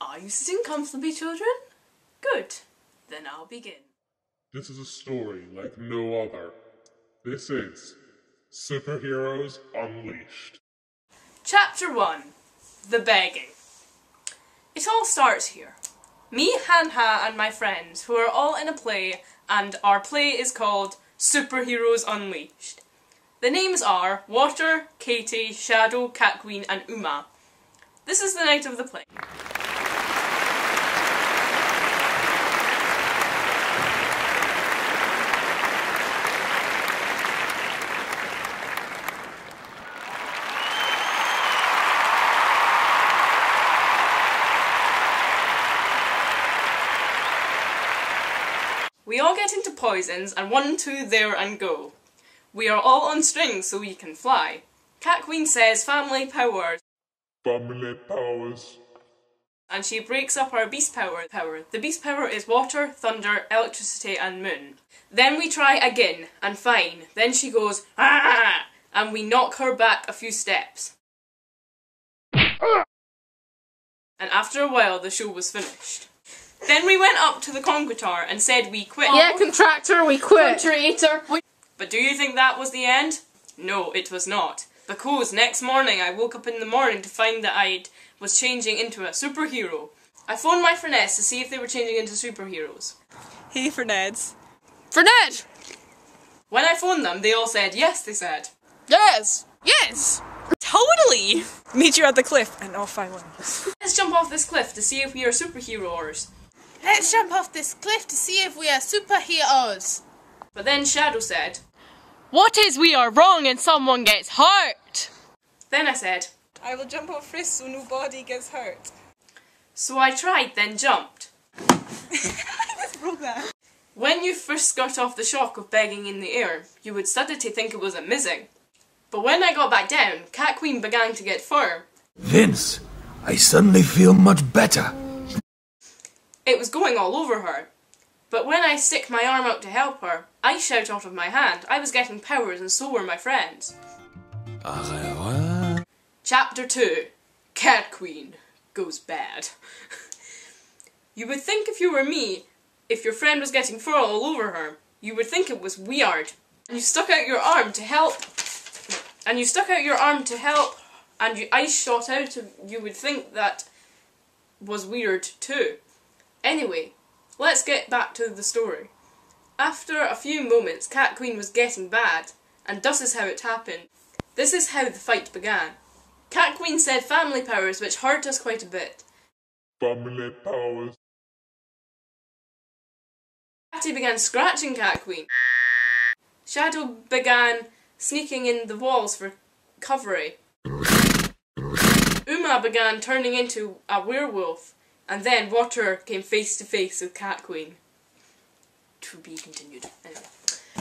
Are you sitting comfortably, children? Good. Then I'll begin. This is a story like no other. This is Superheroes Unleashed. Chapter 1. The Begging. It all starts here. Me, Han-Ha and my friends, who are all in a play, and our play is called Superheroes Unleashed. The names are Water, Katie, Shadow, Cat Queen and Uma. This is the night of the play. We all get into poisons, and 1, 2, there and go. We are all on strings so we can fly. Cat Queen says family powers. Family powers. And she breaks up our beast power. The beast power is water, thunder, electricity and moon. Then we try again, and fine. Then she goes, ah! And we knock her back a few steps. And after a while the show was finished. Then we went up to the Conquitor and said we quit. Yeah, contractor, we quit. Contrator. But do you think that was the end? No, it was not. Because next morning I woke up in the morning to find that I was changing into a superhero. I phoned my Frenets to see if they were changing into superheroes. Hey, Ferneds. Ferned! When I phoned them, they all said yes, they said. Yes! Yes! Totally! Meet you at the cliff, and off I went. Let's jump off this cliff to see if we are superheroes. Let's jump off this cliff to see if we are superheroes. But then Shadow said, What is we are wrong and someone gets hurt? Then I said, I will jump off first so nobody gets hurt. So I tried, then jumped. I just broke that. When you first got off the shock of begging in the air, you would study to think it was amazing. But when I got back down, Cat Queen began to get fur. Vince, I suddenly feel much better. It was going all over her. But when I stick my arm out to help her, ice shout out of my hand. I was getting powers and so were my friends. Au revoir. Chapter 2. Cat Queen goes bad. You would think if you were me, if your friend was getting fur all over her, you would think it was weird. And you stuck out your arm to help, and you ice shot out, you would think that was weird too. Anyway, let's get back to the story. After a few moments, Cat Queen was getting bad, and this is how it happened. This is how the fight began. Cat Queen said family powers, which hurt us quite a bit. Family powers. Catty began scratching Cat Queen. Shadow began sneaking in the walls for coverage. Uma began turning into a werewolf. And then Water came face to face with Cat Queen. To be continued. Anyway.